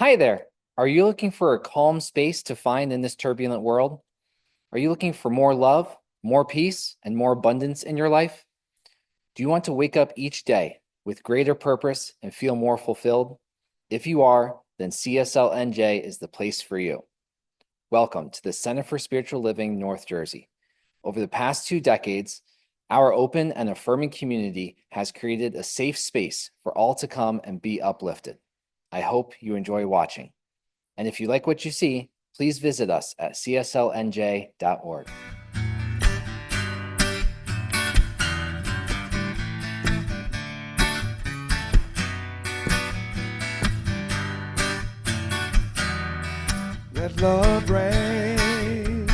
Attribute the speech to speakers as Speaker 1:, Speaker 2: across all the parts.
Speaker 1: Hi there. Are you looking for a calm space to find in this turbulent world? Are you looking for more love, more peace, and more abundance in your life? Do you want to wake up each day with greater purpose and feel more fulfilled? If you are, then CSLNJ is the place for you. Welcome to the Center for Spiritual Living, North Jersey. Over the past 2 decades, our open and affirming community has created a safe space for all to come and be uplifted. I hope you enjoy watching. And if you like what you see, please visit us at cslnj.org.
Speaker 2: Let love reign.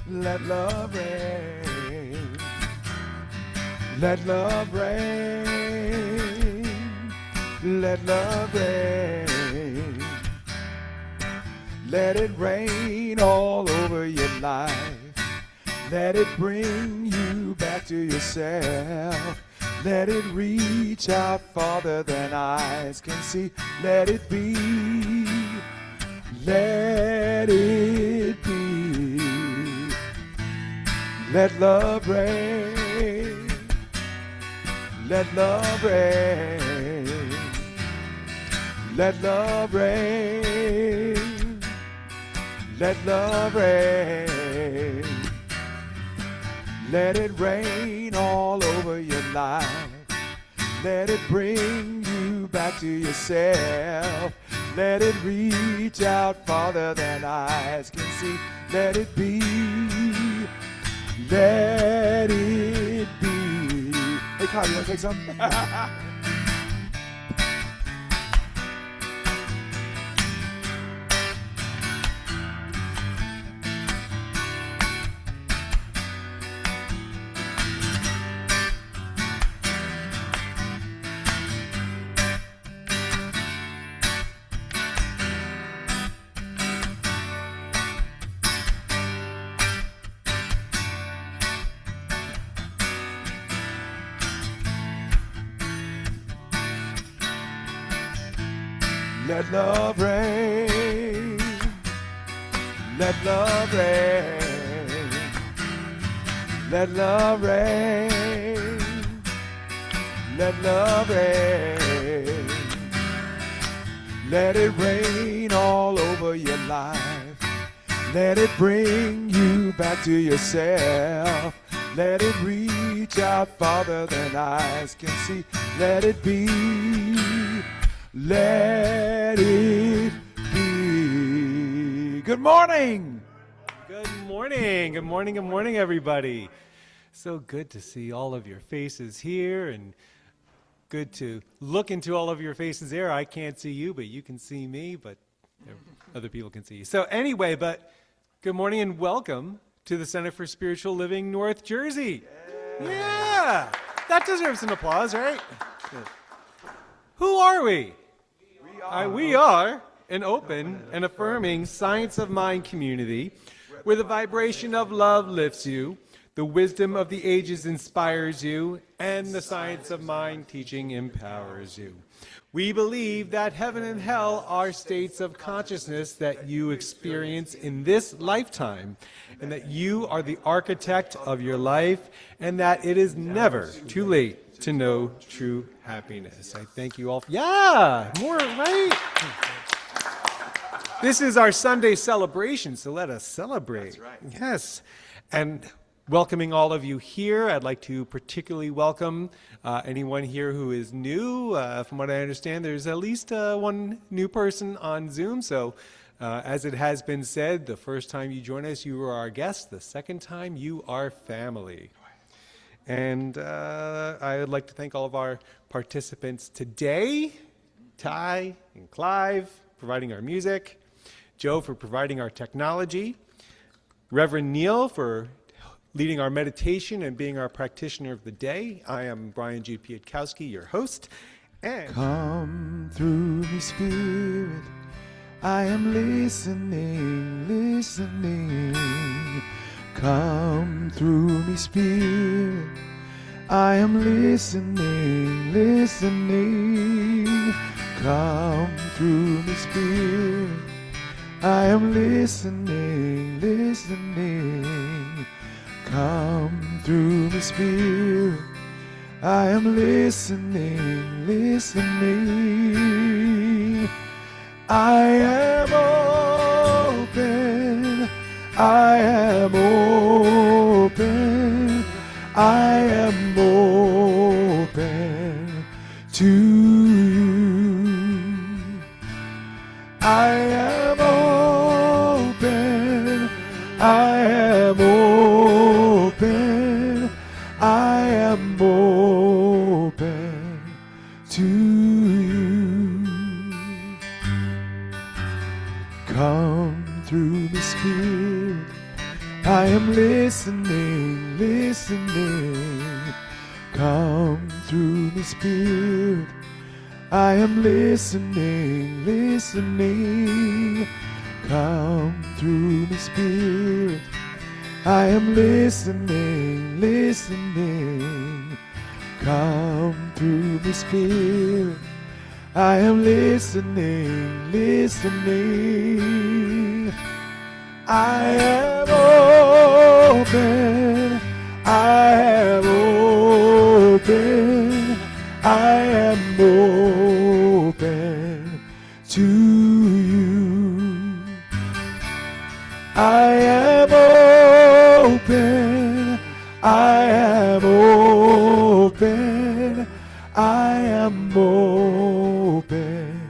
Speaker 2: Let love reign. Let love reign. Let love rain. Let it rain all over your life. Let it bring you back to yourself. Let it reach out farther than eyes can see. Let it be. Let it be. Let love reign. Let love reign. Let love reign. Let love reign. Let it rain all over your life. Let it bring you back to yourself. Let it reach out farther than eyes can see. Let it be. Let it be. Hey, Kyle, you want to take some? Let love reign. Let love reign. Let love reign. Let love rain. Let it rain all over your life. Let it bring you back to yourself. Let it reach out farther than eyes can see. Let it be. Let it be. Good morning.
Speaker 3: Good morning. Good morning. Good morning, everybody. So good to see all of your faces here and good to look into all of your faces there. I can't see you, but you can see me, but other people can see you. So anyway, but good morning and welcome to the Center for Spiritual Living, North Jersey. Yeah. That deserves some applause, right? Good. Who are we? We are an open and affirming science of mind community where the vibration of love lifts you, the wisdom of the ages inspires you, and the science of mind teaching empowers you. We believe that heaven and hell are states of consciousness that you experience in this lifetime, and that you are the architect of your life, and that it is never too late to know true happiness. I thank you all. Yeah, more, right? This is our Sunday celebration, so let us celebrate. That's right. Yes. And welcoming all of you here, I'd like to particularly welcome anyone here who is new. From what I understand, there's at least one new person on Zoom. So as it has been said, the first time you join us, you are our guest. The second time, you are family. And I would like to thank all of our participants today, Ty and Clive, providing our music, Joe for providing our technology, Reverend Neil for leading our meditation and being our practitioner of the day. I am Brian G. Pietkowski, your host. And
Speaker 2: come through me, Spirit. I am listening, listening. Come through me, Spirit. I am listening, listening. Come through me, Spirit. I am listening, listening. Come through me, Spirit. I am listening, listening. I am open. I am open. I am open to you. I am open. I am open. I am open to you. Come through me, Spirit. I am listening, listening. Come through me, Spirit. I am listening, listening. Come through me, Spirit. I am listening, listening. Come through me, Spirit. I am listening, listening. I am open. I am open. I am open to you. I am open. I am open. I am open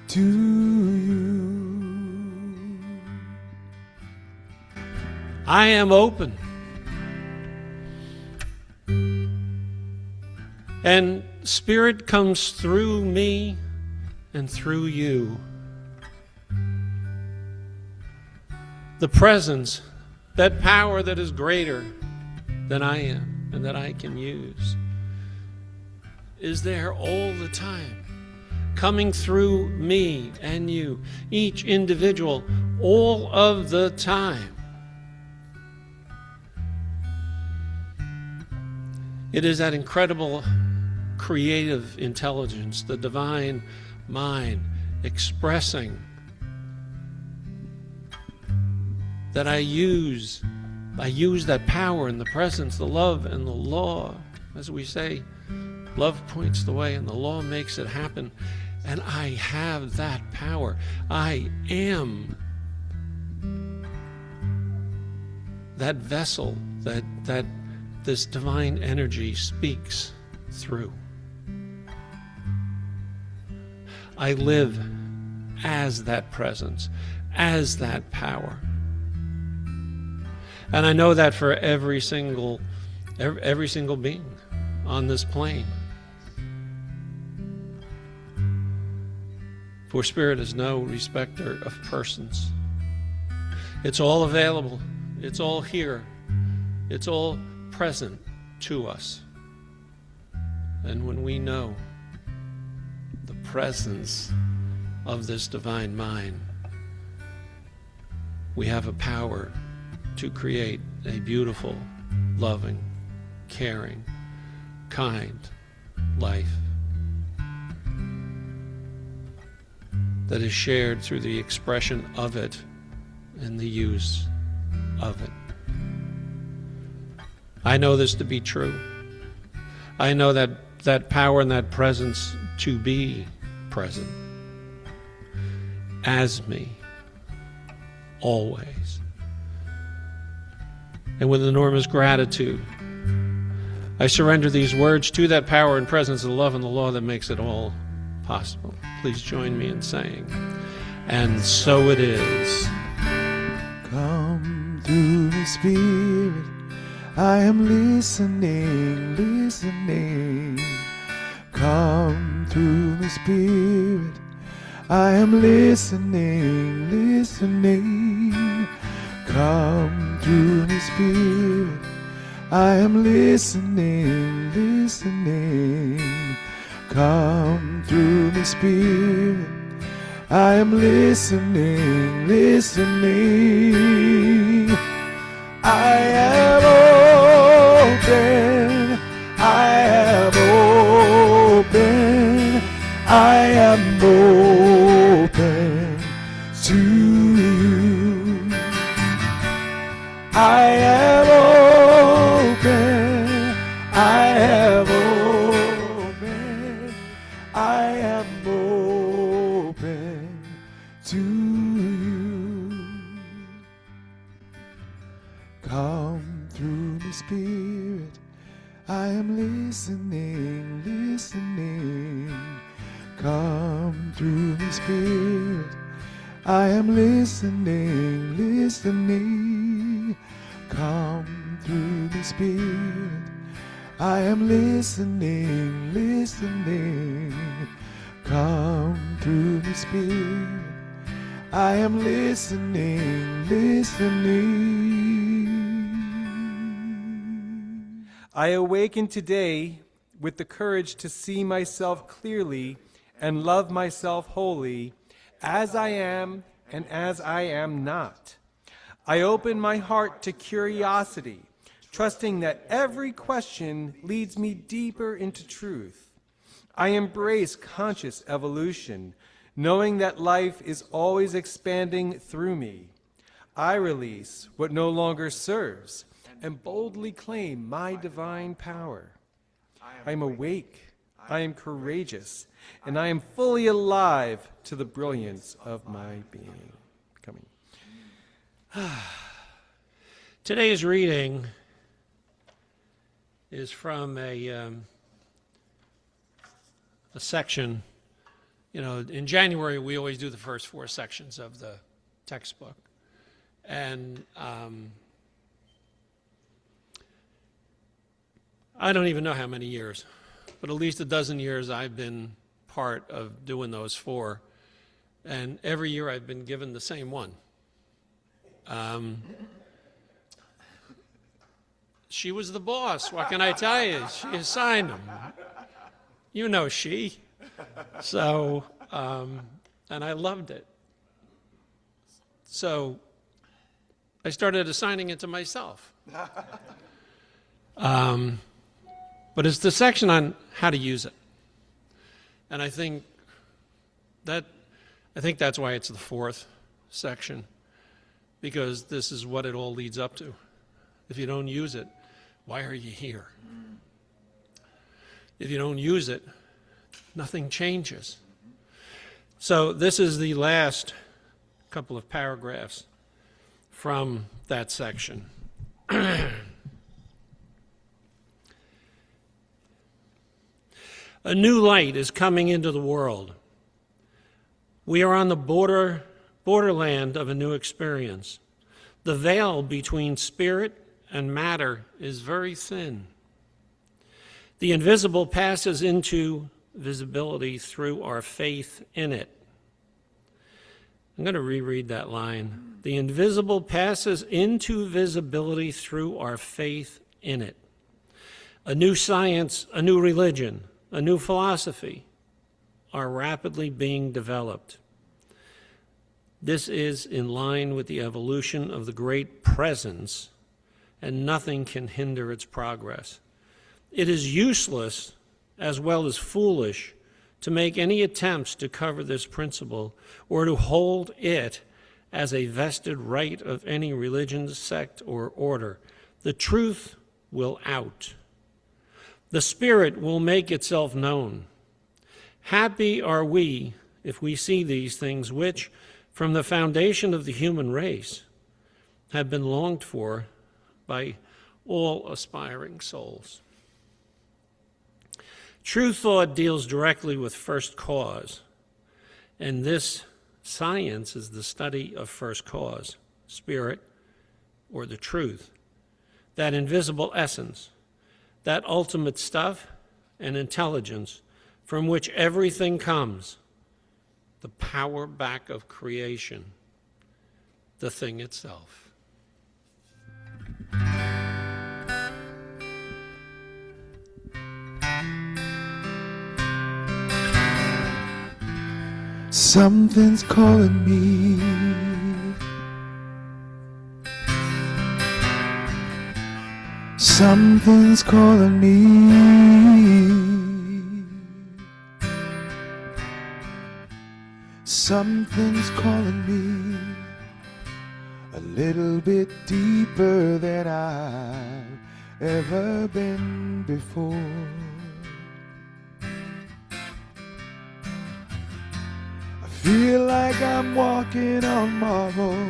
Speaker 2: to you.
Speaker 4: I am open. And Spirit comes through me and through you. The presence, that power that is greater than I am and that I can use, is there all the time, coming through me and you, each individual, all of the time. It is that incredible creative intelligence, the divine mind expressing, that I use that power and the presence, the love and the law. As we say, love points the way and the law makes it happen. And I have that power. I am that vessel that this divine energy speaks through. I live as that presence, as that power. And I know that for every single being on this plane. For Spirit is no respecter of persons. It's all available. It's all here. It's all present to us. And when we know the presence of this divine mind, we have a power to create a beautiful, loving, caring, kind life that is shared through the expression of it and the use of it. I know this to be true. I know that power and that presence to be present as me, always. And with enormous gratitude, I surrender these words to that power and presence of the love and the law that makes it all possible. Please join me in saying, and so it is.
Speaker 2: Come through me, Spirit. I am listening, listening. Come through me, Spirit. I am listening, listening. Come through me, Spirit. I am listening, listening. Come through me, Spirit. I am listening, listening. I am open. I am open. I am I am listening, listening. Come through me, Spirit. I am listening, listening. Come through me, Spirit. I am listening, listening. Come through me, Spirit. I am listening, listening.
Speaker 3: I awaken today with the courage to see myself clearly and love myself wholly, as I am and as I am not. I open my heart to curiosity, trusting that every question leads me deeper into truth. I embrace conscious evolution, knowing that life is always expanding through me. I release what no longer serves and boldly claim my divine power. I am awake, I am courageous, and I am fully alive to the brilliance of my being. Coming.
Speaker 4: Today's reading is from a section. You know, in January we always do the first 4 sections of the textbook, and I don't even know how many years, but at least a dozen years I've been part of doing those 4, and every year I've been given the same one. She was the boss, what can I tell you? She assigned them. You know she. So, and I loved it. So I started assigning it to myself. But it's the section on how to use it. And I think that's why it's the 4th section, because this is what it all leads up to. If you don't use it, why are you here? If you don't use it, nothing changes. So this is the last couple of paragraphs from that section. A new light is coming into the world. We are on the borderland of a new experience. The veil between spirit and matter is very thin. The invisible passes into visibility through our faith in it. I'm going to reread that line. The invisible passes into visibility through our faith in it. A new science, a new religion, a new philosophy are rapidly being developed. This is in line with the evolution of the great presence, and nothing can hinder its progress. It is useless as well as foolish to make any attempts to cover this principle or to hold it as a vested right of any religion, sect, or order. The truth will out. The Spirit will make itself known. Happy are we if we see these things which, from the foundation of the human race, have been longed for by all aspiring souls. True thought deals directly with first cause, and this science is the study of first cause, spirit, or the truth, that invisible essence, that ultimate stuff and intelligence from which everything comes, the power back of creation, the thing itself.
Speaker 2: Something's calling me. Something's calling me. Something's calling me a little bit deeper than I've ever been before. I feel like I'm walking on marbles.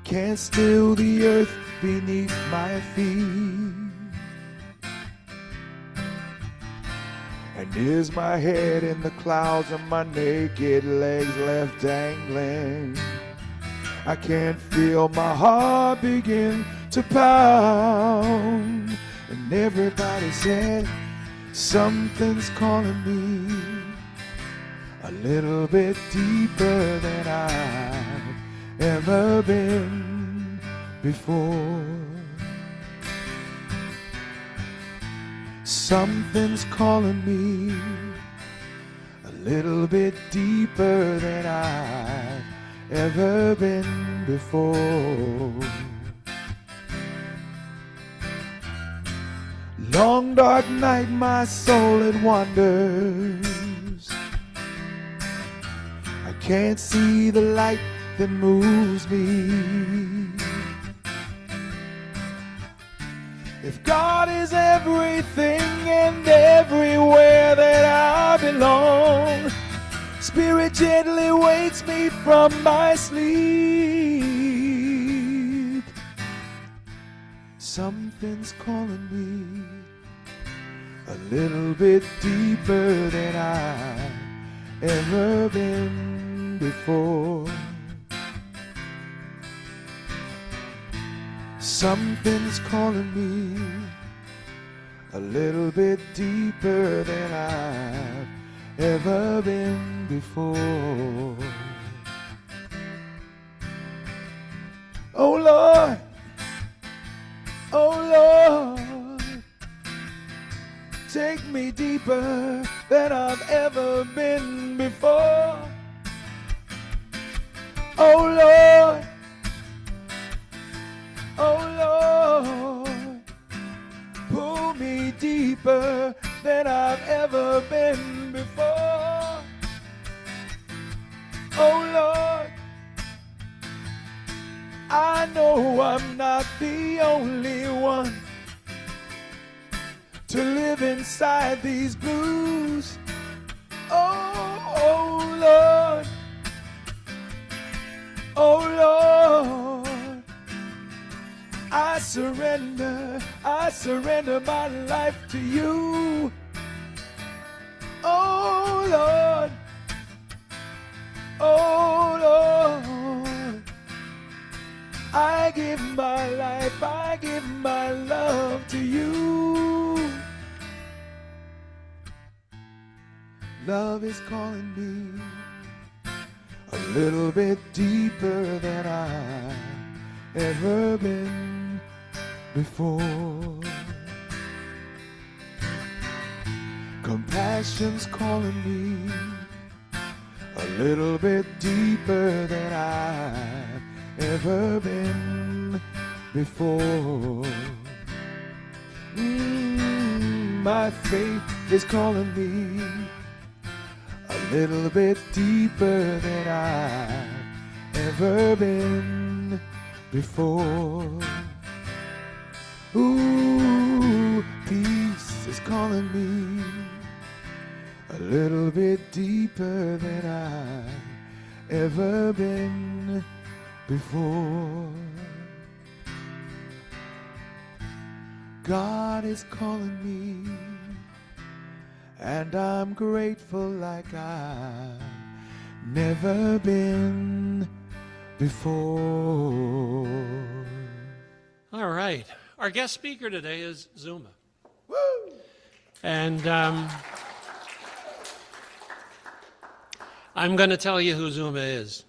Speaker 2: Can't still the earth beneath my feet? And is my head in the clouds and my naked legs left dangling? I can't feel my heart begin to pound. And everybody said something's calling me a little bit deeper than I've ever been before. Something's calling me a little bit deeper than I've ever been before. Long dark night, my soul it wanders. I can't see the light that moves me. If God is everything and everywhere that I belong, Spirit gently wakes me from my sleep. Something's calling me a little bit deeper than I've ever been before. Something's calling me a little bit deeper than I've ever been before. Oh Lord, oh Lord, take me deeper than I've ever been before. Oh Lord, oh Lord, pull me deeper than I've ever been before. Oh Lord, I know I'm not the only one to live inside these blues. Oh Lord, oh Lord, I surrender my life to you. Oh Lord, oh Lord, I give my life, I give my love to you. Love is calling me a little bit deeper than I've ever been before. Compassion's calling me a little bit deeper than I've ever been before. My faith is calling me a little bit deeper than I've ever been before. Ooh, peace is calling me a little bit deeper than I've ever been before. God is calling me, and I'm grateful like I've never been before.
Speaker 4: All right. Our guest speaker today is Zulma.
Speaker 2: Woo!
Speaker 4: And I'm going to tell you who Zulma is.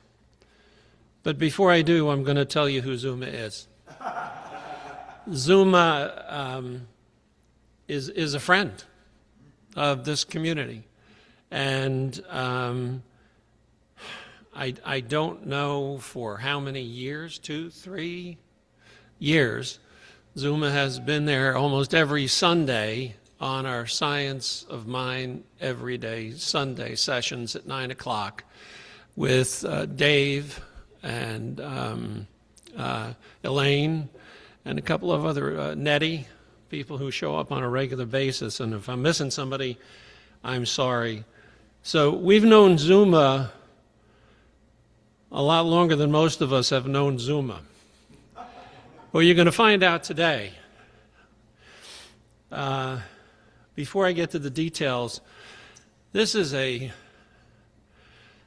Speaker 4: But before I do, I'm going to tell you who Zulma is. Zulma is a friend of this community. And I don't know for how many years, 2, 3 years, Zulma has been there almost every Sunday on our Science of Mind Everyday Sunday sessions at 9 o'clock with Dave and Elaine and a couple of other, Nettie, people who show up on a regular basis. And if I'm missing somebody, I'm sorry. So we've known Zulma a lot longer than most of us have known Zulma. Well, you're going to find out today. Before I get to the details, this is a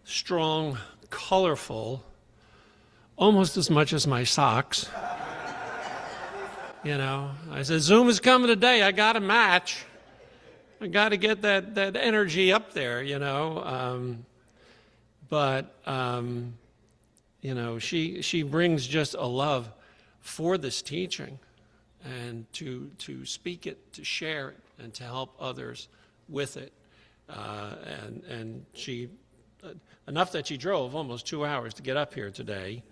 Speaker 4: strong, colorful, almost as much as my socks. You know, I said, Zuma's coming today. I got to match. I got to get that energy up there, you know. You know, she brings just a love for this teaching and to speak it, to share it, and to help others with it. And she, enough that she drove almost 2 hours to get up here today.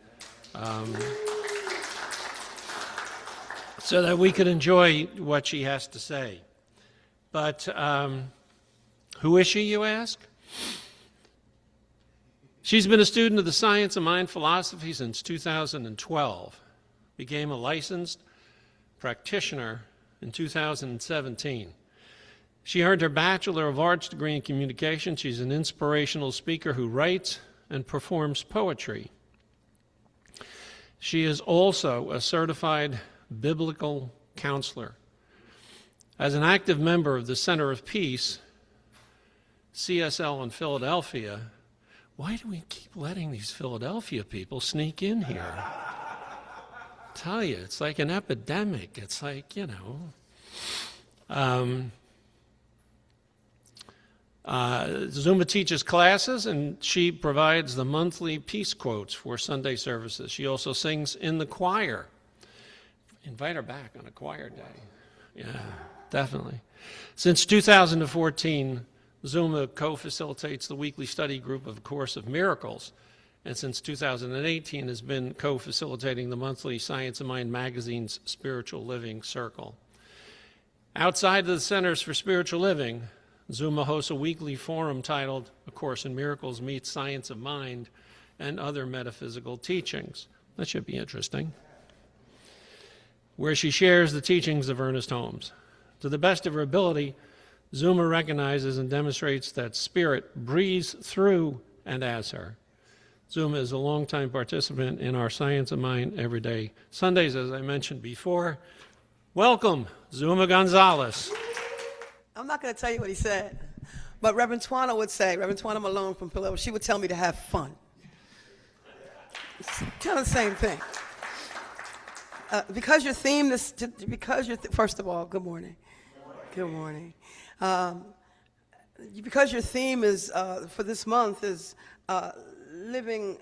Speaker 4: So that we could enjoy what she has to say. But who is she, you ask? She's been a student of the science of mind philosophy since 2012, became a licensed practitioner in 2017. She earned her Bachelor of Arts degree in communication. She's an inspirational speaker who writes and performs poetry. She is also a certified biblical counselor. As an active member of the Center of Peace, CSL in Philadelphia, why do we keep letting these Philadelphia people sneak in here? Tell you, it's like an epidemic. It's like, you know. Zuma teaches classes, and she provides the monthly peace quotes for Sunday services. She also sings in the choir. Invite her back on a choir day. Yeah, definitely. Since 2014, Zuma co-facilitates the weekly study group of A Course of Miracles, and since 2018 has been co-facilitating the monthly Science of Mind magazine's Spiritual Living Circle. Outside of the Centers for Spiritual Living, Zuma hosts a weekly forum titled A Course in Miracles Meets Science of Mind and Other Metaphysical Teachings. That should be interesting. Where she shares the teachings of Ernest Holmes. To the best of her ability, Zuma recognizes and demonstrates that spirit breathes through and as her. Zuma is a longtime participant in our Science of Mind Everyday Sundays, as I mentioned before. Welcome, Zulma Gonzalez.
Speaker 5: I'm not going to tell you what he said, but Reverend Twana would say, Reverend Twana Malone from Philadelphia, she would tell me to have fun. It's kind of the same thing. Because your theme, first of all, good morning. Good morning. Because your theme is, for this month is living,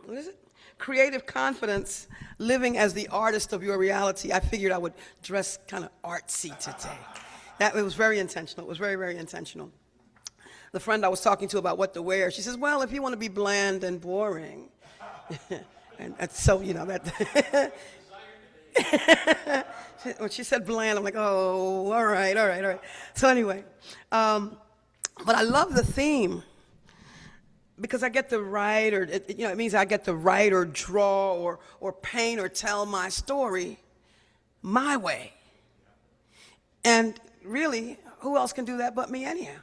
Speaker 5: what is it? Creative confidence, living as the artist of your reality. I figured I would dress kind of artsy today. It was very intentional. It was very, very intentional. The friend I was talking to about what to wear, she says, well, if you want to be bland and boring. and so, you know, that... When she said bland, I'm like, oh, all right. So anyway, but I love the theme because I get to write, or it means I get to write or draw or paint or tell my story my way. And really, who else can do that but me anyhow?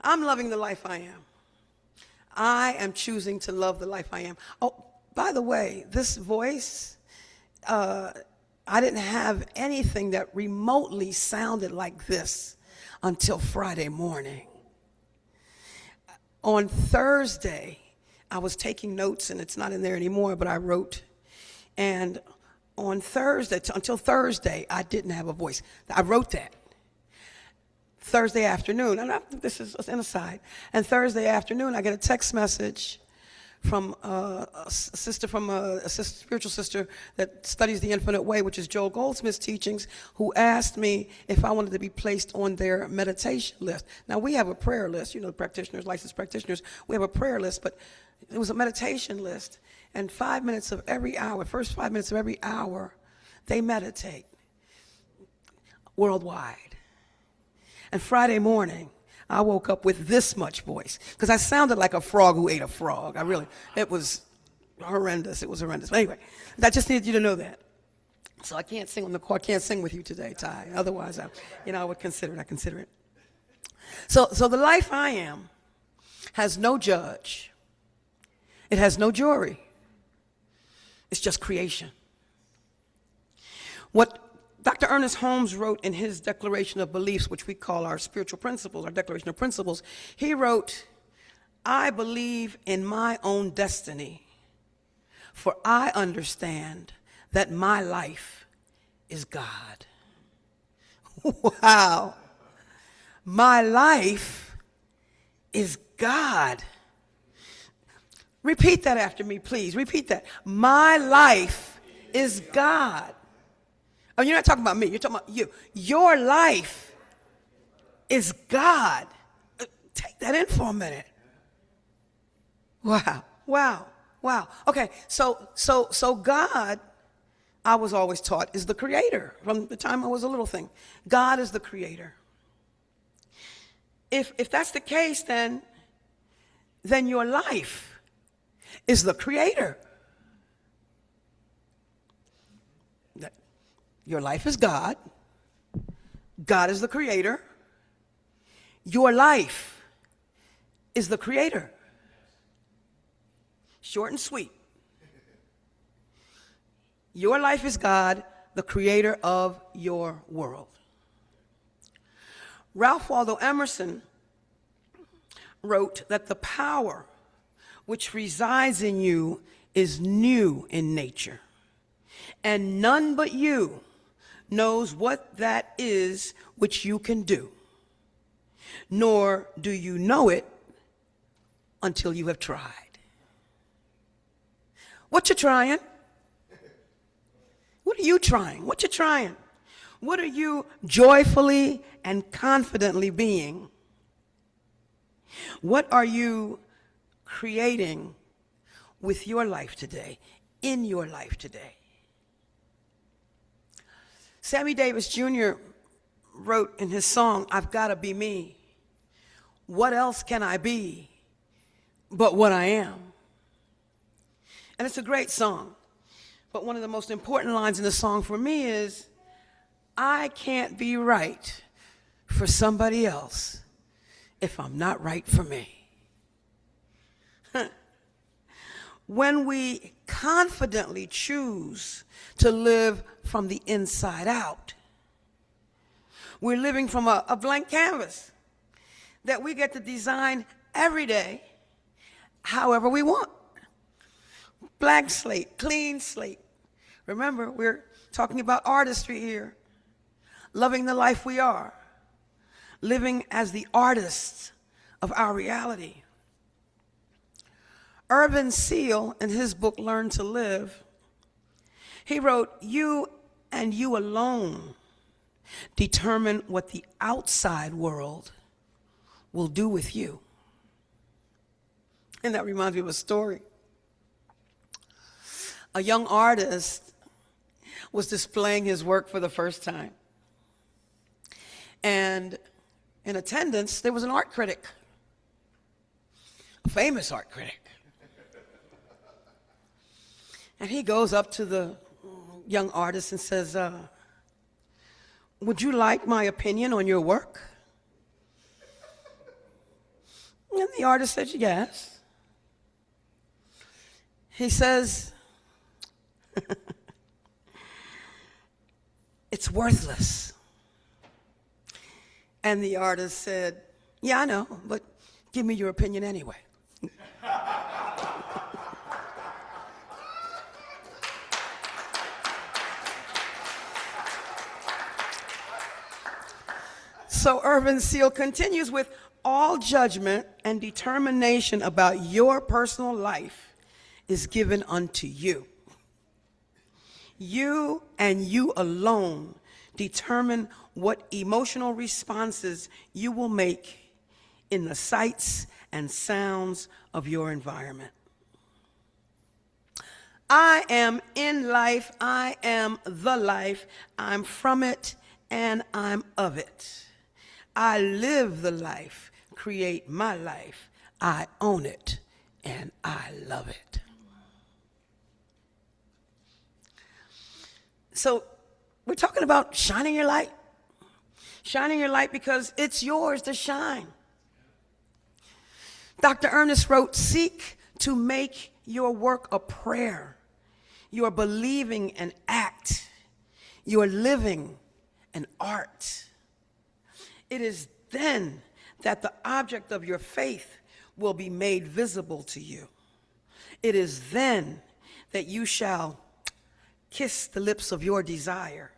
Speaker 5: I'm loving the life I am. I am choosing to love the life I am. Oh, by the way, this voice, I didn't have anything that remotely sounded like this until Friday morning. On Thursday, I was taking notes, and it's not in there anymore, but I wrote. And on Thursday, until Thursday, I didn't have a voice. I wrote that. Thursday afternoon, and this is an aside, and Thursday afternoon, I get a text message from a spiritual sister that studies the infinite way, which is Joel Goldsmith's teachings, who asked me if I wanted to be placed on their meditation list. Now, we have a prayer list, practitioners, licensed practitioners, we have a prayer list, but it was a meditation list, and 5 minutes of every hour, first 5 minutes of every hour, they meditate worldwide. And Friday morning, I woke up with this much voice because I sounded like a frog who ate a frog. It was horrendous. It was horrendous. But anyway, I just needed you to know that. So I can't sing on the call. I can't sing with you today, Ty. Otherwise, I would consider it. I consider it. So the life I am has no judge. It has no jury. It's just creation. What Dr. Ernest Holmes wrote in his Declaration of Beliefs, which we call our spiritual principles, our Declaration of Principles, he wrote, I believe in my own destiny, for I understand that my life is God. Wow. My life is God. Repeat that after me, please. Repeat that. My life is God. Oh, you're not talking about me. You're talking about you. Your life is God. Take that in for a minute. Wow. Wow. Wow. Okay. So God, I was always taught, is the creator from the time I was a little thing. God is the creator. If that's the case, then your life is the creator. Your life is God. God is the creator. Your life is the creator. Short and sweet. Your life is God, the creator of your world. Ralph Waldo Emerson wrote that the power which resides in you is new in nature, and none but you knows what that is which you can do, nor do you know it until you have tried. What you trying? What are you trying? What you trying? What are you joyfully and confidently being? What are you creating with your life today, in your life today? Sammy Davis Jr. wrote in his song, I've got to be me. What else can I be but what I am? And it's a great song. But one of the most important lines in the song for me is, I can't be right for somebody else if I'm not right for me. When we confidently choose to live from the inside out, we're living from a blank canvas that we get to design every day however we want. Blank slate, clean slate. Remember, we're talking about artistry here. Loving the life we are. Living as the artists of our reality. Irvin Seal, in his book, Learn to Live, he wrote, you and you alone determine what the outside world will do with you. And that reminds me of a story. A young artist was displaying his work for the first time. And in attendance, there was an art critic, a famous art critic. And he goes up to the young artist and says, would you like my opinion on your work? And the artist said, yes. He says, it's worthless. And the artist said, yeah, I know, but give me your opinion anyway. So Irvin Seal continues with, all judgment and determination about your personal life is given unto you. You and you alone determine what emotional responses you will make in the sights and sounds of your environment. I am in life, I am the life, I'm from it and I'm of it. I live the life, create my life, I own it and I love it. So we're talking about shining your light. Shining your light because it's yours to shine. Dr. Ernest wrote, seek to make your work a prayer, your believing an act, You are living an art. It is then that the object of your faith will be made visible to you. It is then that you shall kiss the lips of your desire.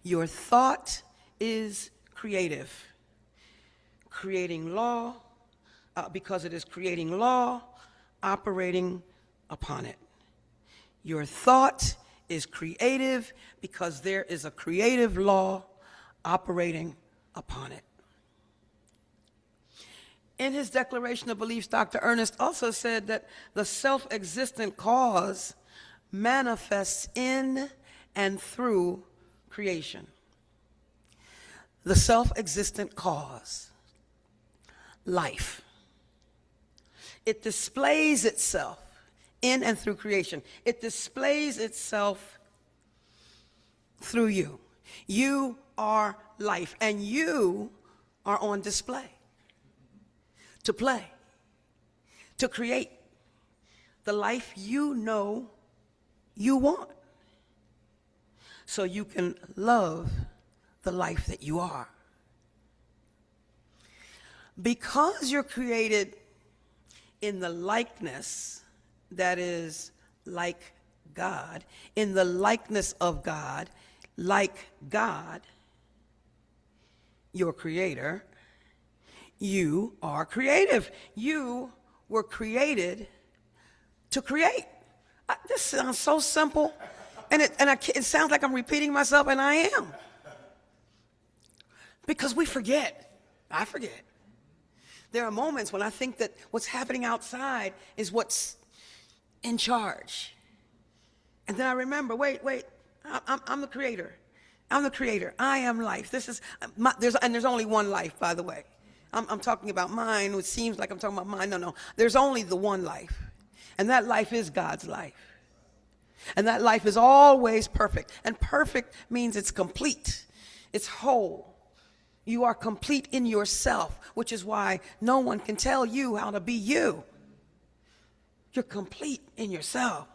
Speaker 5: Your thought is creative, creating law, because it is creating law, operating upon it. Your thought is creative because there is a creative law operating upon it. In his Declaration of Beliefs, Dr. Ernest also said that the self-existent cause manifests in and through creation. The self-existent cause, life. It displays itself in and through creation. It displays itself through you. You are life, and you are on display to play, to create the life you know you want, so you can love the life that you are. Because you're created in the likeness that is like God, in the likeness of God, like God, your creator, you are creative. You were created to create. This sounds so simple, and it sounds like I'm repeating myself, and I am. Because we forget. I forget. There are moments when I think that what's happening outside is what's in charge. And then I remember, wait, I'm the creator. I'm the creator. I am life. This is there's only one life, by the way. I'm talking about mine. It seems like I'm talking about mine. No. There's only the one life. And that life is God's life. And that life is always perfect. And perfect means it's complete. It's whole. You are complete in yourself, which is why no one can tell you how to be you. You're complete in yourself.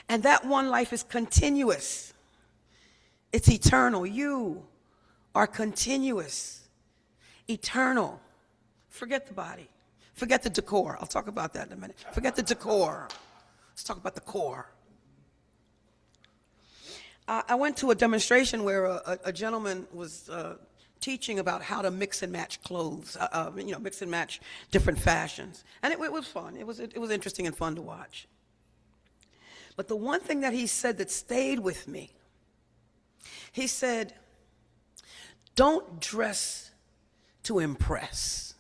Speaker 5: And that one life is continuous. It's eternal. You are continuous, eternal. Forget the body. Forget the decor. I'll talk about that in a minute. Forget the decor. Let's talk about the core. I went to a demonstration where a gentleman was teaching about how to mix and match clothes, mix and match different fashions. And it was fun. It was interesting and fun to watch. But the one thing that he said that stayed with me, he said, don't dress to impress.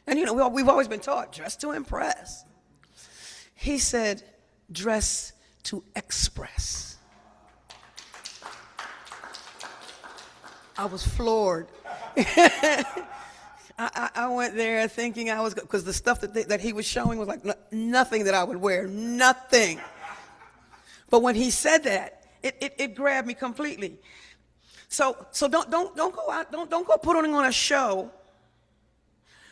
Speaker 5: And we've always been taught, dress to impress. He said, dress to express. I was floored. I went there thinking I was, because the stuff that he was showing was like nothing that I would wear, nothing. But when he said that, it grabbed me completely. So don't go out, don't go putting on a show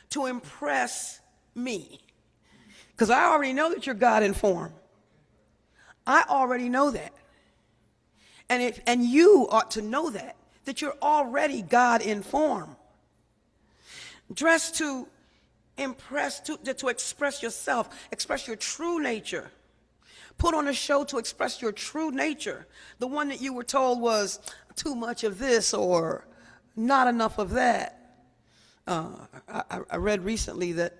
Speaker 5: to impress me, because I already know that you're God in form. I already know that, and you ought to know that you're already God in form. Dress to impress, to express yourself, express your true nature. Put on a show to express your true nature, the one that you were told was too much of this or not enough of that. I read recently that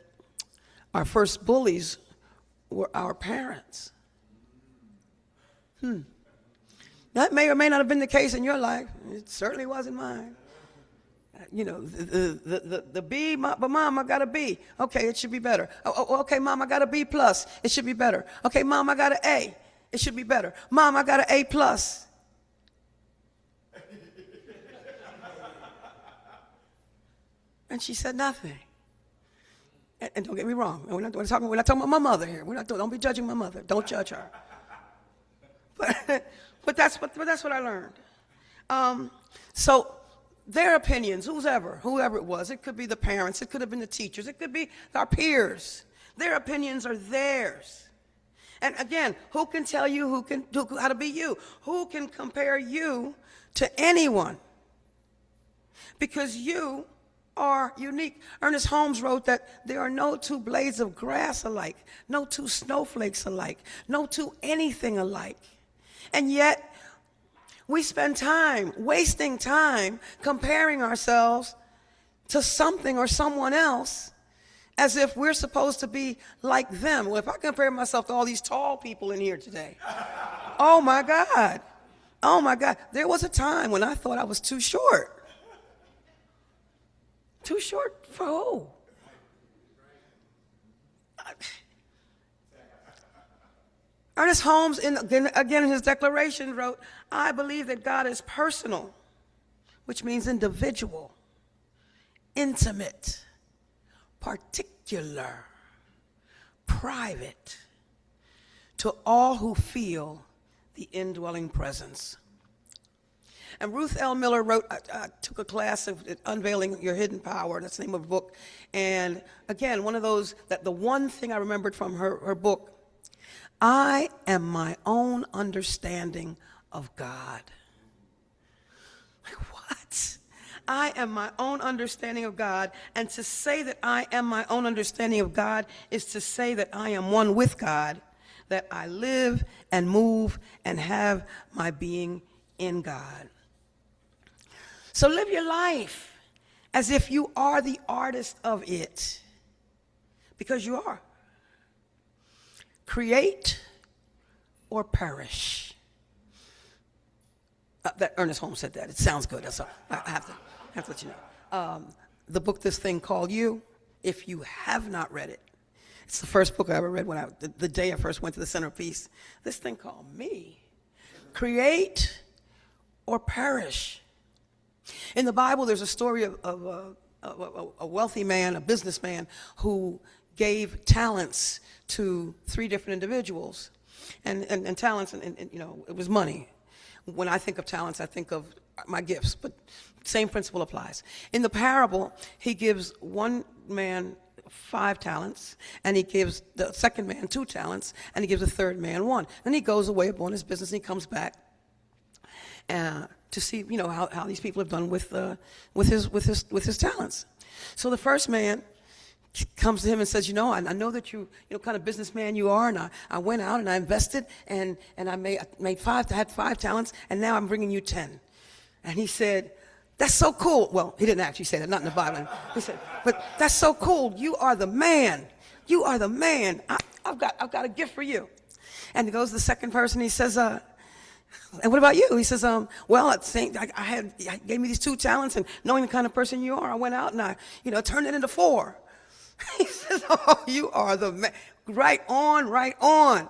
Speaker 5: our first bullies were our parents. That may or may not have been the case in your life. It certainly wasn't mine. The B, but Mom, I got a B. Okay, it should be better. Okay, Mom, I got a B plus. It should be better. Okay, Mom, I got an A. It should be better. Mom, I got an A plus. And she said nothing. And don't get me wrong. We're not talking about my mother here. Don't be judging my mother. Don't judge her. But that's what I learned. So their opinions, whoever it was, it could be the parents, it could have been the teachers, it could be our peers. Their opinions are theirs. And again, who can tell you how to be you? Who can compare you to anyone? Because you are unique. Ernest Holmes wrote that there are no two blades of grass alike, no two snowflakes alike, no two anything alike. And yet, we spend time, wasting time, comparing ourselves to something or someone else as if we're supposed to be like them. Well, if I compare myself to all these tall people in here today, oh my God, there was a time when I thought I was too short. Too short for who? Ernest Holmes, again in his declaration, wrote, I believe that God is personal, which means individual, intimate, particular, private, to all who feel the indwelling presence. And Ruth L. Miller wrote, I took a class of Unveiling Your Hidden Power, that's the name of the book. And again, one of those, that the one thing I remembered from her book, I am my own understanding of God. Like, what? I am my own understanding of God. And to say that I am my own understanding of God is to say that I am one with God, that I live and move and have my being in God. So live your life as if you are the artist of it, because you are. Create or perish. That Ernest Holmes said that. It sounds good. That's all. I have to let you know. The book, This Thing Called You, if you have not read it, it's the first book I ever read when the day I first went to the Centerpiece. This Thing Called Me. Create or perish. In the Bible, there's a story of a wealthy man, a businessman, who gave talents to 3 different individuals. And talents, and it was money. When I think of talents, I think of my gifts, but same principle applies. In the parable, he gives one man 5 talents, and he gives the second man 2 talents, and he gives the third man 1. Then he goes away upon his business, and he comes back to see, how these people have done with his talents. So the first man comes to him and says, I know that you kind of businessman you are, and I went out and I invested, and I had 5 talents, and now I'm bringing you 10. And he said, that's so cool. Well, he didn't actually say that, not in the Bible. He said, but that's so cool. You are the man. You are the man. I've got a gift for you. And he goes to the second person. He says, and what about you? He says, well, I gave me these 2 talents, and knowing the kind of person you are, I went out and I turned it into 4. He says, oh, you are the man. Right on, right on.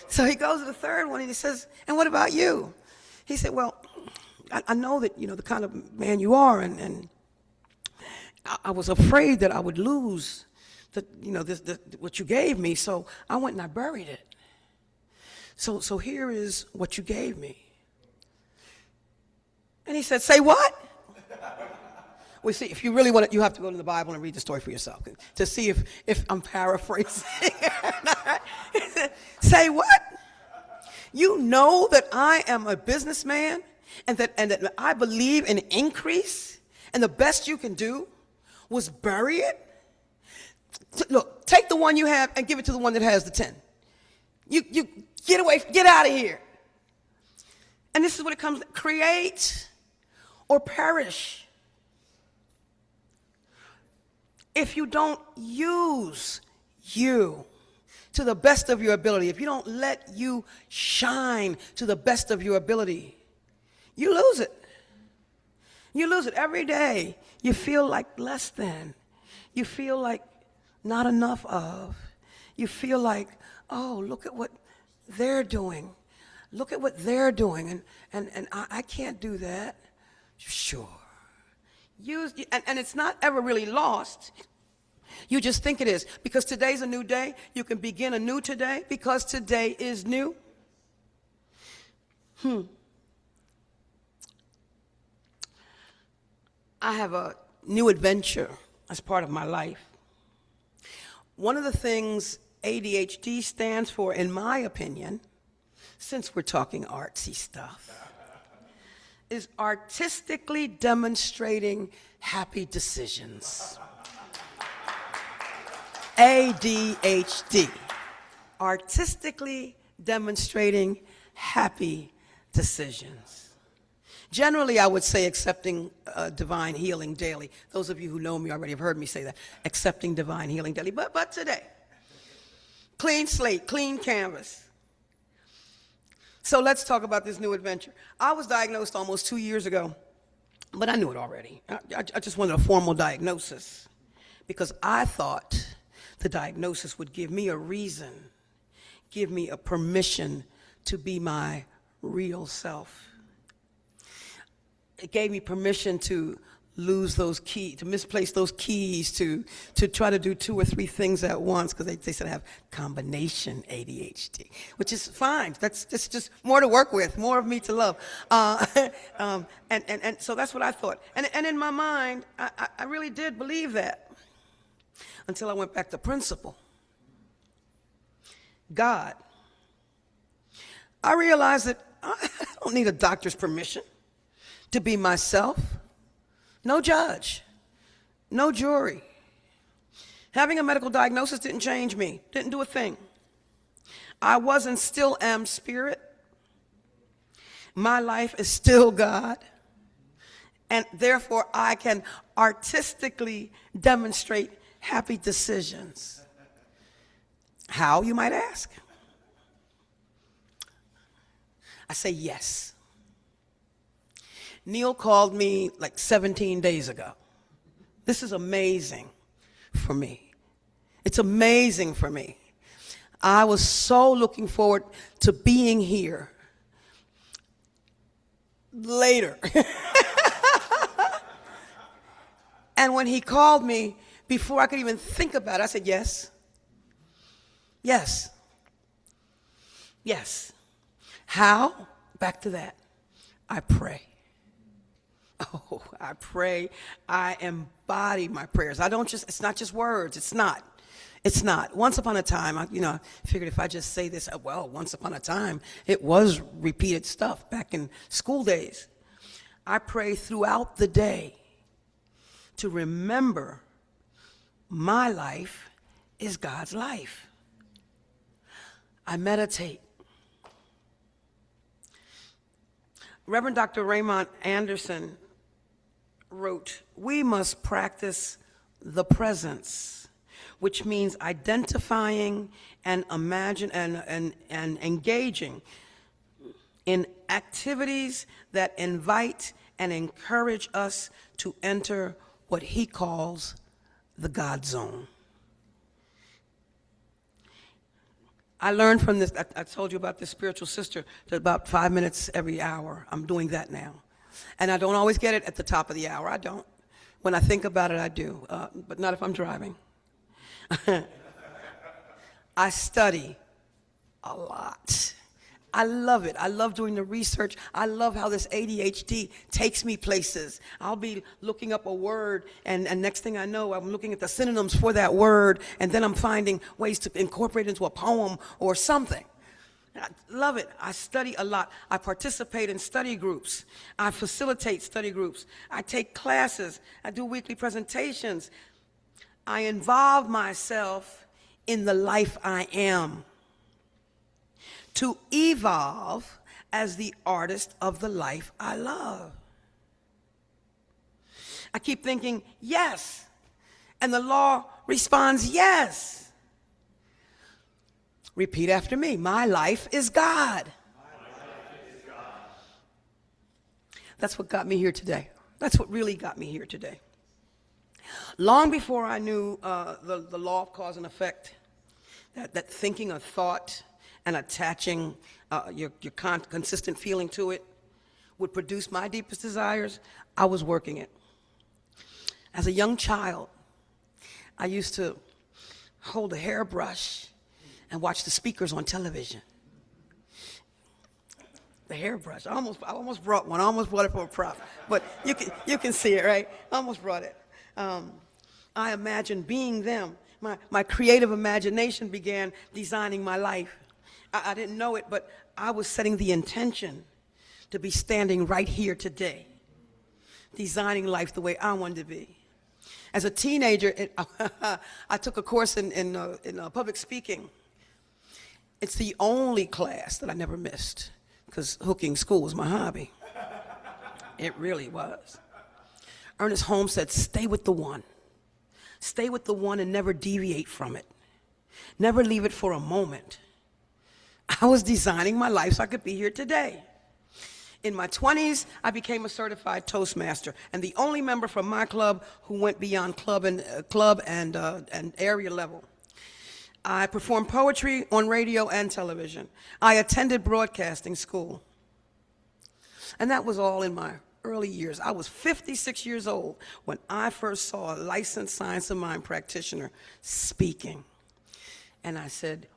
Speaker 5: So he goes to the third one and he says, and what about you? He said, well, I know that, the kind of man you are, and I was afraid that I would lose what you gave me, so I went and I buried it. So here is what you gave me. And he said, say what? Well, see, if you really want it, you have to go to the Bible and read the story for yourself to see if I'm paraphrasing. He said, say what? You know that I am a businessman and that I believe in increase, and the best you can do was bury it? Look, take the one you have and give it to the one that has the 10. You get away, get out of here. And this is what it comes to: create or perish. If you don't use you to the best of your ability, if you don't let you shine to the best of your ability, you lose it. You lose it every day. You feel like less than. You feel like not enough of. You feel like, oh, look at what they're doing. Look at what they're doing. And I can't do that. Sure. And it's not ever really lost. You just think it is. Because today's a new day. You can begin anew today because today is new. I have a new adventure as part of my life. One of the things ADHD stands for, in my opinion, since we're talking artsy stuff, is artistically demonstrating happy decisions. ADHD, artistically demonstrating happy decisions. Generally, I would say accepting divine healing daily. Those of you who know me already have heard me say that, accepting divine healing daily. But today, clean slate, clean canvas. So let's talk about this new adventure. I was diagnosed almost 2 years ago, but I knew it already. I just wanted a formal diagnosis because I thought the diagnosis would give me a reason, give me a permission to be my real self. It gave me permission to lose those keys, to misplace those keys, to try to do 2 or 3 things at once, because they said I have combination ADHD, which is fine. That's just more to work with, more of me to love. And so that's what I thought. And in my mind, I really did believe that until I went back to principle. God. I realized that I don't need a doctor's permission to be myself. No judge, no jury. Having a medical diagnosis didn't change me, didn't do a thing. I was and still am spirit. My life is still God. And therefore, I can artistically demonstrate happy decisions. How, you might ask? I say yes. Neil called me like 17 days ago. This is amazing for me. It's amazing for me. I was so looking forward to being here later. And when he called me, before I could even think about it, I said, yes, yes, yes. How? Back to that. I pray. Oh, I pray. I embody my prayers. It's not just words. It's not. Once upon a time, I figured if I just say this, well, once upon a time, it was repeated stuff back in school days. I pray throughout the day to remember my life is God's life. I meditate. Reverend Dr. Raymond Anderson wrote, "We must practice the presence," which means identifying and and engaging in activities that invite and encourage us to enter what he calls the God zone. I learned from this, I told you about this spiritual sister, that about 5 minutes every hour. I'm doing that now. And I don't always get it at the top of the hour. I don't. When I think about it, I do, but not if I'm driving. I study a lot. I love it. I love doing the research. I love how this ADHD takes me places. I'll be looking up a word, and next thing I know, I'm looking at the synonyms for that word, and then I'm finding ways to incorporate it into a poem or something. I love it. I study a lot. I participate in study groups. I facilitate study groups. I take classes. I do weekly presentations. I involve myself in the life I am, to evolve as the artist of the life I love. I keep thinking, yes, and the law responds, yes. Repeat after me. My life is God. My life is God. That's what got me here today. That's what really got me here today. Long before I knew the law of cause and effect, that thinking a thought and attaching your consistent feeling to it would produce my deepest desires, I was working it. As a young child, I used to hold a hairbrush and watch the speakers on television. The hairbrush. I almost brought one. I almost brought it for a prop. But you can see it, right? I almost brought it. I imagined being them. my creative imagination began designing my life. I didn't know it, but I was setting the intention to be standing right here today, designing life the way I wanted to be. As a teenager, I took a course in public speaking. It's the only class that I never missed, because hooking school was my hobby. It really was. Ernest Holmes said, stay with the one. Stay with the one and never deviate from it. Never leave it for a moment. I was designing my life so I could be here today. In my 20s, I became a certified Toastmaster, and the only member from my club who went beyond club and area level. I performed poetry on radio and television. I attended broadcasting school. And that was all in my early years. I was 56 years old when I first saw a licensed science of mind practitioner speaking. And I said,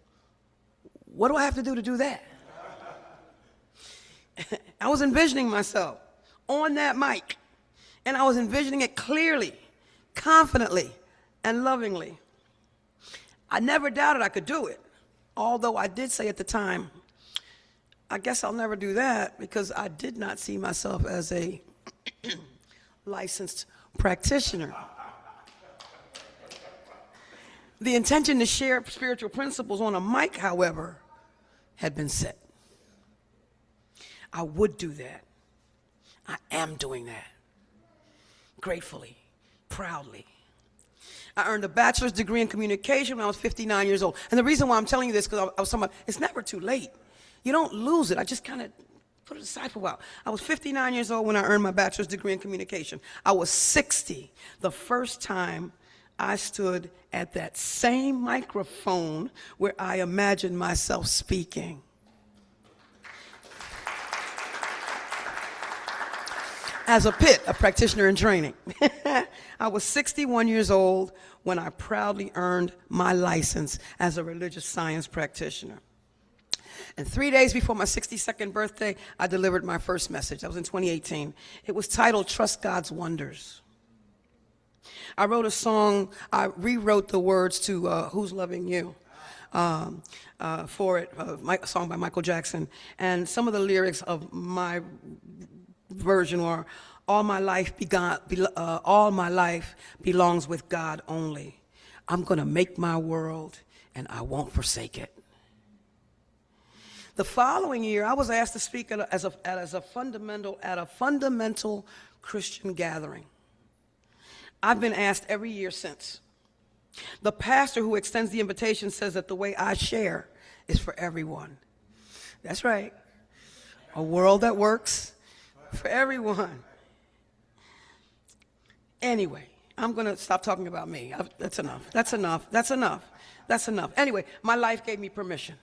Speaker 5: what do I have to do that? I was envisioning myself on that mic, and I was envisioning it clearly, confidently, and lovingly. I never doubted I could do it, although I did say at the time, I guess I'll never do that, because I did not see myself as a licensed practitioner. The intention to share spiritual principles on a mic, however, had been set. I would do that. I am doing that. Gratefully, proudly. I earned a bachelor's degree in communication when I was 59 years old. And the reason why I'm telling you this, because I was talking about, it's never too late. You don't lose it. I just kind of put it aside for a while. I was 59 years old when I earned my bachelor's degree in communication. I was 60 the first time I stood at that same microphone where I imagined myself speaking. As a PIT, a practitioner in training. I was 61 years old when I proudly earned my license as a religious science practitioner. And 3 days before my 62nd birthday, I delivered my first message. That was in 2018. It was titled, Trust God's Wonders. I wrote a song, I rewrote the words to Who's Loving You for it, a song by Michael Jackson. And some of the lyrics of my version were, all my life belongs with God only. I'm going to make my world and I won't forsake it. The following year, I was asked to speak at a fundamental Christian gathering. I've been asked every year since. The pastor who extends the invitation says that the way I share is for everyone. That's right. A world that works for everyone. Anyway, I'm going to stop talking about me. That's enough. Anyway, my life gave me permission.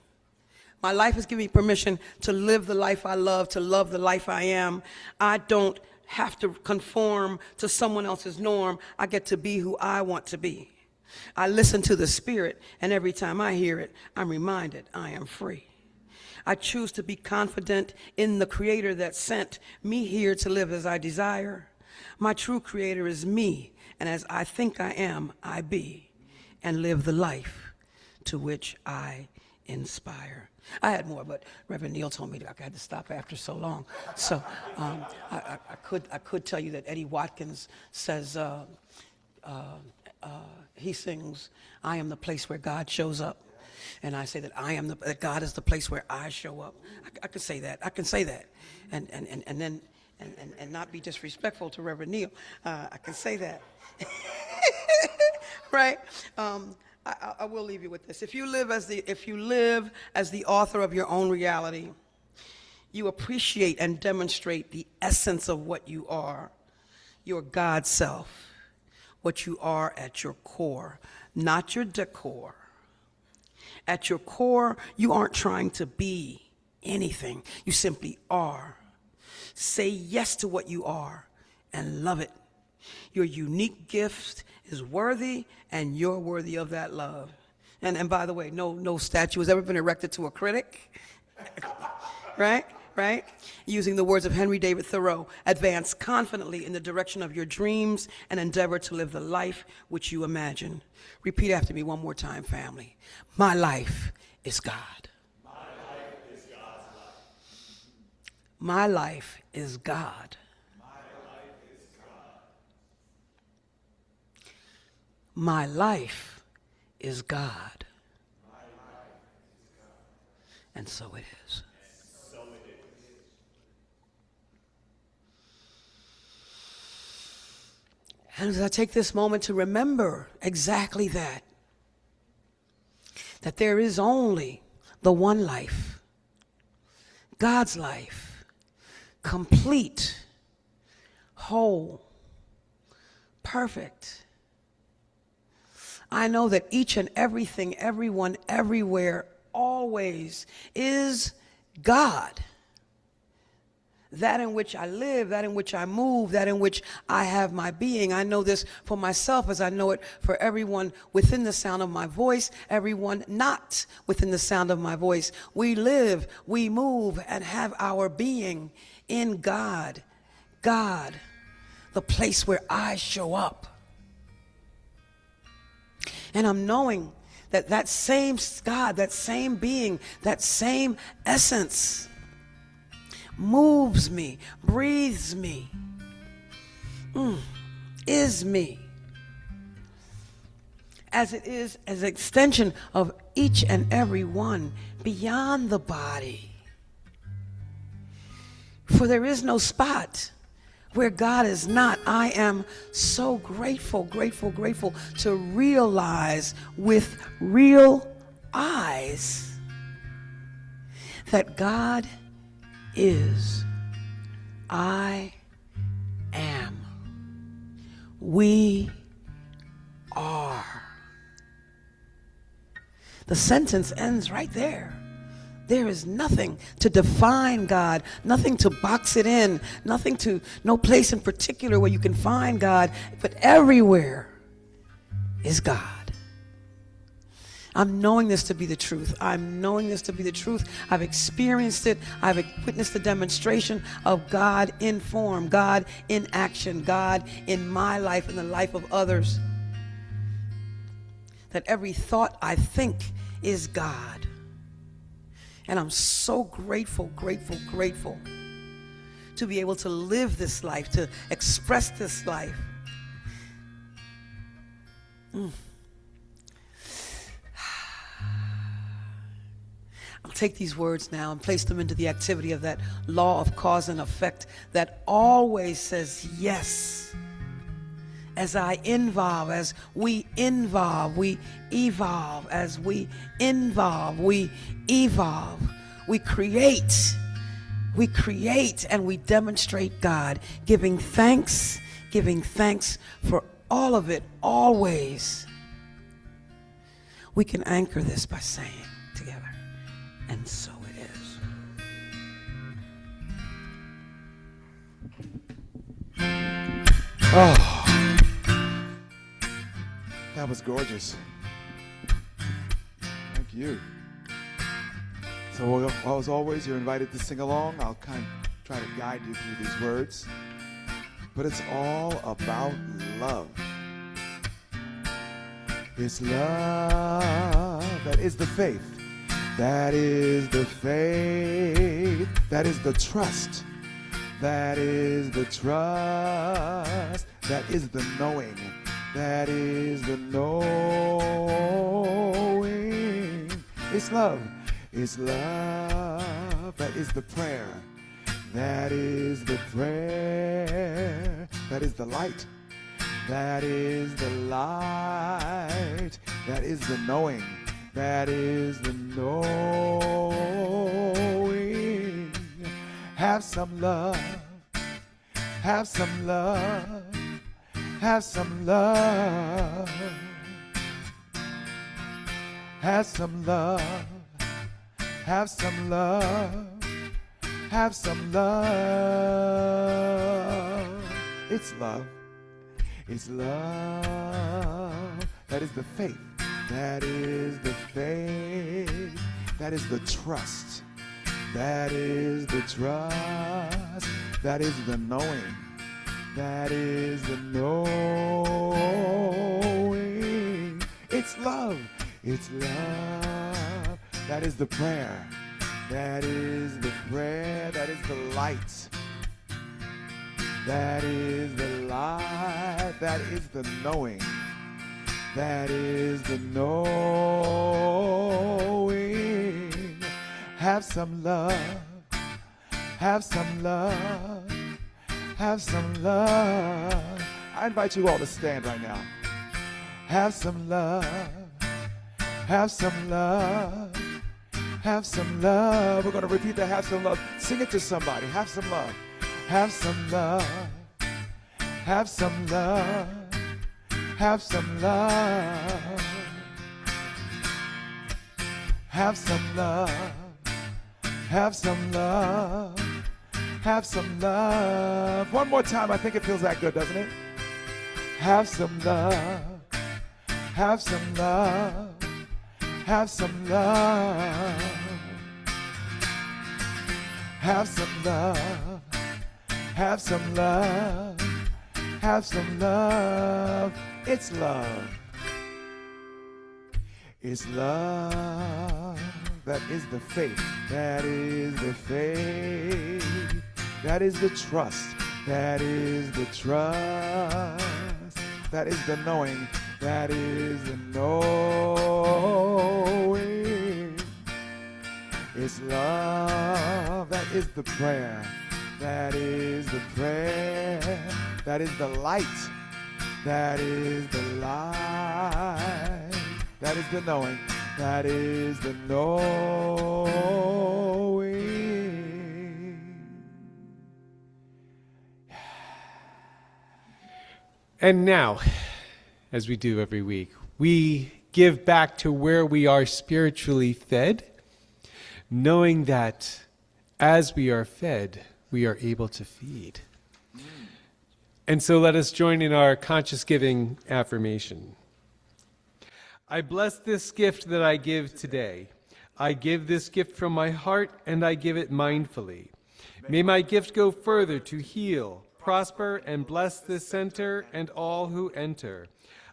Speaker 5: My life has given me permission to live the life I love, to love the life I am. I don't have to conform to someone else's norm. I get to be who I want to be. I listen to the Spirit, and every time I hear it, I'm reminded I am free. I choose to be confident in the Creator that sent me here to live as I desire. My true Creator is me, and as I think I am, I be, and live the life to which I inspire. I had more, but Reverend Neal told me that I had to stop after so long. So I could tell you that Eddie Watkins says, he sings, I am the place where God shows up. And I say that that God is the place where I show up. I can say that. I can say that. And not be disrespectful to Reverend Neal. I can say that. Right? I will leave you with this. If you live as the author of your own reality, you appreciate and demonstrate the essence of what you are, your God self, what you are at your core, not your decor. At your core, you aren't trying to be anything. You simply are. Say yes to what you are and love it. Your unique gift is worthy, and you're worthy of that love. And by the way, no statue has ever been erected to a critic, right? right? Using the words of Henry David Thoreau, advance confidently in the direction of your dreams and endeavor to live the life which you imagine. Repeat after me one more time, family. My life is God.
Speaker 2: My life is God's life.
Speaker 5: My life is God. My life is God. And so it is. And as I take this moment to remember exactly that there is only the one life, God's life, complete, whole, perfect. I know that each and everything, everyone, everywhere, always is God. That in which I live, that in which I move, that in which I have my being. I know this for myself as I know it for everyone within the sound of my voice, everyone not within the sound of my voice. We live, we move, and have our being in God. God, the place where I show up. And I'm knowing that that same God, that same being, that same essence moves me, breathes me, is me. As it is as an extension of each and every one beyond the body. For there is no spot where God is not. I am so grateful, grateful, grateful to realize with real eyes that God is. I am. We are. The sentence ends right there. There is nothing to define God, nothing to box it in, no place in particular where you can find God, but everywhere is God. I'm knowing this to be the truth. I'm knowing this to be the truth. I've experienced it. I've witnessed the demonstration of God in form, God in action, God in my life and the life of others. That every thought I think is God. And I'm so grateful, grateful, grateful to be able to live this life, to express this life. I'll take these words now and place them into the activity of that law of cause and effect that always says yes. As I involve, as we involve, we evolve. As we involve, we evolve. We create and we demonstrate God, giving thanks for all of it, always. We can anchor this by saying together, and so it is.
Speaker 2: Oh, that was gorgeous. Thank you. So, as always, you're invited to sing along. I'll kind of try to guide you through these words. But it's all about love. It's love. That is the faith. That is the faith. That is the trust. That is the trust. That is the knowing. That is the knowing. It's love. It's love. That is the prayer. That is the prayer. That is the light. That is the light. That is the knowing. That is the knowing. Have some love. Have some love. Have some love. Have some love. Have some love. Have some love. It's love. It's love. That is the faith. That is the faith. That is the trust. That is the trust. That is the knowing. That is the knowing. It's love. It's love. That is the prayer. That is the prayer. That is the light. That is the light. That is the knowing. That is the knowing. Have some love. Have some love. Have some love. I invite you all to stand right now. Have some love. Have some love. Have some love. We're going to repeat that. Have some love. Sing it to somebody. Have some love. Have some love. Have some love. Have some love. Have some love. Have some love. Have some love. One more time. I think it feels that good, doesn't it? Have some love. Have some love. Have some love. Have some love. Have some love. Have some love. It's love. It's love. That is the faith. That is the faith. That is the trust. That is the trust. That is the knowing. That is the knowing. It's love. That is the prayer. That is the prayer. That is the light. That is the light. That is the knowing. That is the knowing.
Speaker 3: And now, as we do every week, we give back to where we are spiritually fed, knowing that as we are fed, we are able to feed. And so let us join in our conscious giving affirmation. I bless this gift that I give today. I give this gift from my heart, and I give it mindfully. May my gift go further to heal, prosper, and bless this center and all who enter.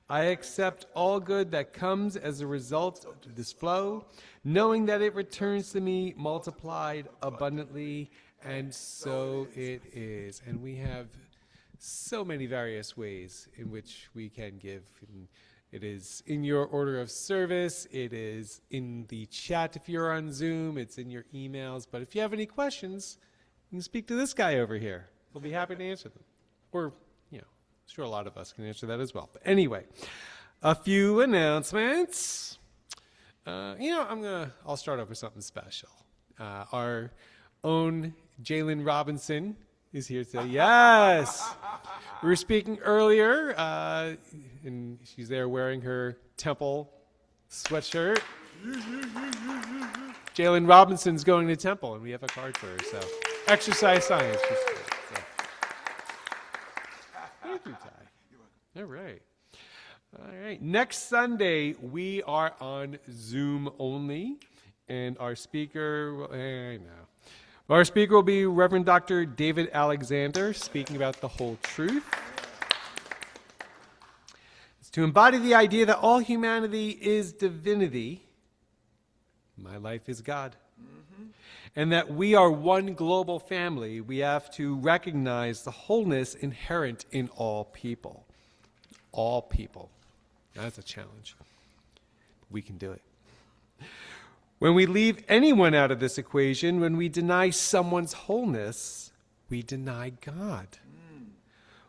Speaker 3: I accept all good that comes as a result of this flow, knowing that it returns to me multiplied abundantly, and so it is. And we have so many various ways in which we can give. It is in your order of service. It is in the chat if you're on Zoom. It's in your emails. But if you have any questions, you can speak to this guy over here. We'll be happy to answer them. Or, sure a lot of us can answer that as well. But anyway, a few announcements. I'll start off with something special. Our own Jalen Robinson is here today. Yes! We were speaking earlier, and she's there wearing her Temple sweatshirt. Jalen Robinson's going to Temple, and we have a card for her. So, exercise science. Thank you, Ty. All right. All right. Next Sunday, we are on Zoom only, and our speaker, Our speaker will be Reverend Dr. David Alexander, speaking about the whole truth. It's to embody the idea that all humanity is divinity. My life is God. And that we are one global family. We have to recognize the wholeness inherent in all people. All people. That's a challenge. We can do it. When we leave anyone out of this equation, when we deny someone's wholeness, we deny God.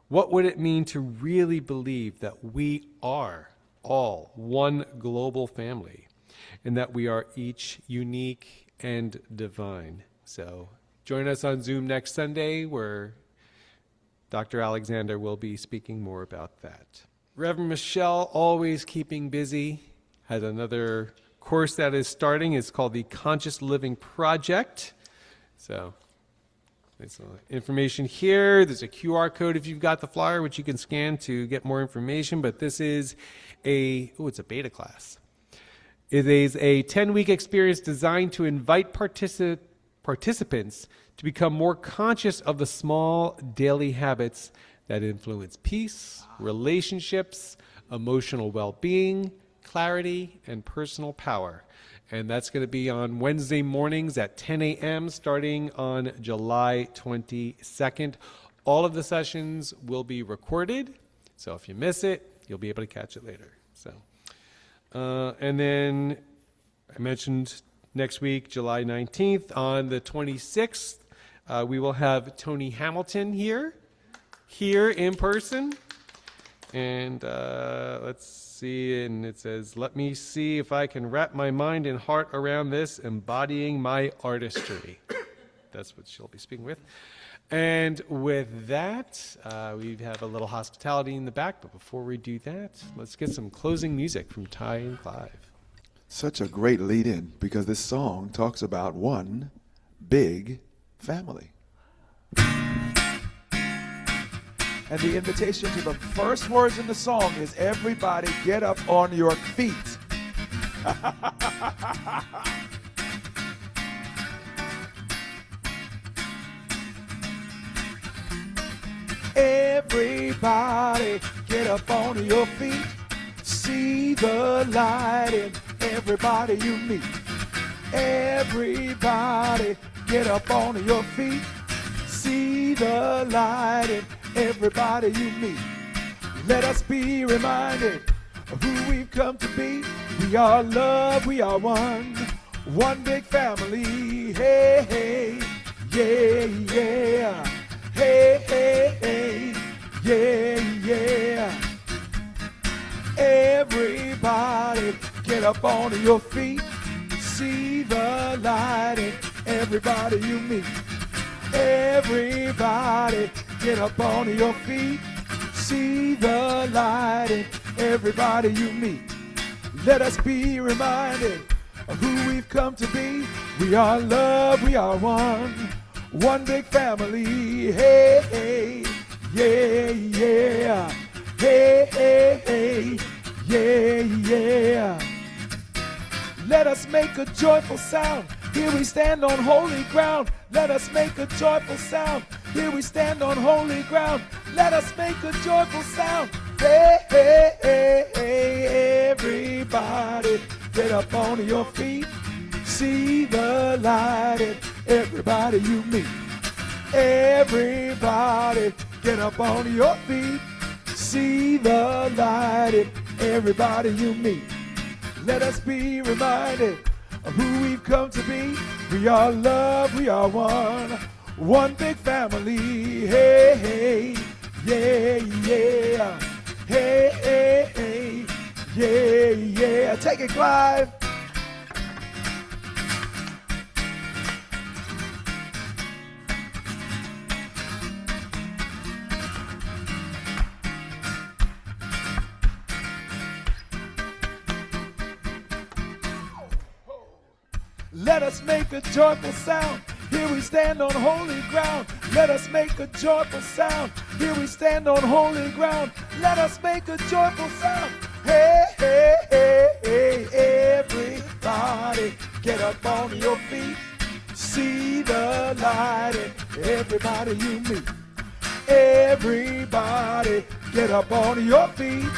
Speaker 3: What would it mean to really believe that we are all one global family and that we are each unique and divine? So join us on Zoom next Sunday where Dr. Alexander will be speaking more about that. Reverend Michelle, always keeping busy, has another course that is starting. It's called the Conscious Living Project. So there's some information here. There's a QR code if you've got the flyer, which you can scan to get more information. But this is it's a beta class. It is a 10-week experience designed to invite participants participants to become more conscious of the small daily habits that influence peace, relationships, emotional well-being, clarity, and personal power. And that's going to be on Wednesday mornings at 10 a.m. starting on July 22nd. All of the sessions will be recorded, so if you miss it, you'll be able to catch it later. And then I mentioned next week, July 19th. On the 26th, we will have Tony Hamilton here in person. And let's see, and it says, let me see if I can wrap my mind and heart around this, embodying my artistry. That's what she'll be speaking with. And with that, we have a little hospitality in the back, but before we do that, let's get some closing music from Ty and Clive.
Speaker 2: Such a great lead in, because this song talks about one big family. And the invitation to the first words in the song is, everybody get up on your feet. Everybody get up on your feet. See the light in everybody you meet. Everybody get up on your feet. See the light in everybody you meet. Let us be reminded of who we've come to be. We are love, we are one big family. Hey, hey, yeah, yeah. Hey, hey, hey, yeah, yeah. Everybody get up on your feet. See the light in everybody you meet. Everybody get up on your feet. See the light in everybody you meet. Let us be reminded of who we've come to be. We are love, we are one big family. Hey, hey, yeah, yeah. Hey, hey, hey, yeah, yeah. Let us make a joyful sound. Here we stand on holy ground. Let us make a joyful sound. Here we stand on holy ground. Let us make a joyful sound. Hey, hey, hey, hey, everybody get up on your feet. See the light in everybody you meet. Everybody get up on your feet. See the light in everybody you meet. Let us be reminded of who we've come to be. We are love, we are one big family. Hey, hey, yeah, yeah. Hey, hey, hey, yeah, yeah. Take it, Clive. Let us make a joyful sound. Here we stand on holy ground. Let us make a joyful sound. Here we stand on holy ground. Let us make a joyful sound. Hey, hey, hey, hey, everybody get up on your feet. See the light in everybody you meet. Everybody get up on your feet.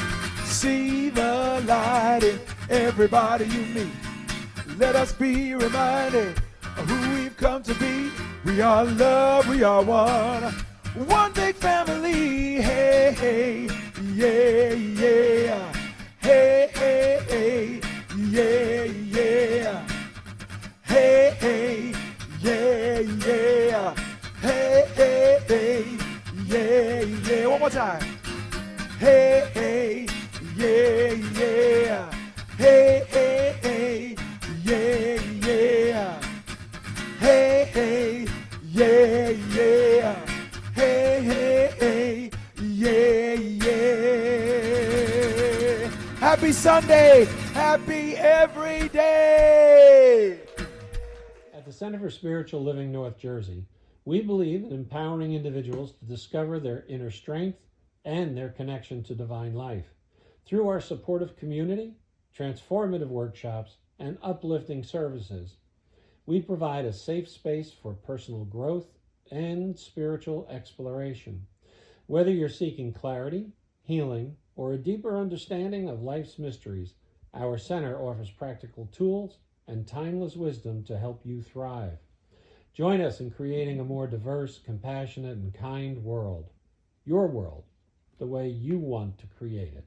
Speaker 2: See the light in everybody you meet. Let us be reminded of who we've come to be. We are love, we are one big family. Hey, hey, yeah, yeah. Hey, hey, hey, yeah, yeah. Hey, hey, yeah, yeah. Hey, hey, hey, yeah, yeah. One more time. Hey, hey, yeah, yeah. Hey, hey, hey. Yeah, yeah. Hey, hey, yeah, yeah. Hey, hey, hey, yeah, yeah. Happy Sunday. Happy every day.
Speaker 4: At the Center for Spiritual Living North Jersey, we believe in empowering individuals to discover their inner strength and their connection to divine life. Through our supportive community, transformative workshops, and uplifting services, We provide a safe space for personal growth and spiritual exploration. Whether you're seeking clarity, healing, or a deeper understanding of life's mysteries, our center offers practical tools and timeless wisdom to help you thrive. Join us in creating a more diverse, compassionate, and kind world. Your world, the way you want to create it.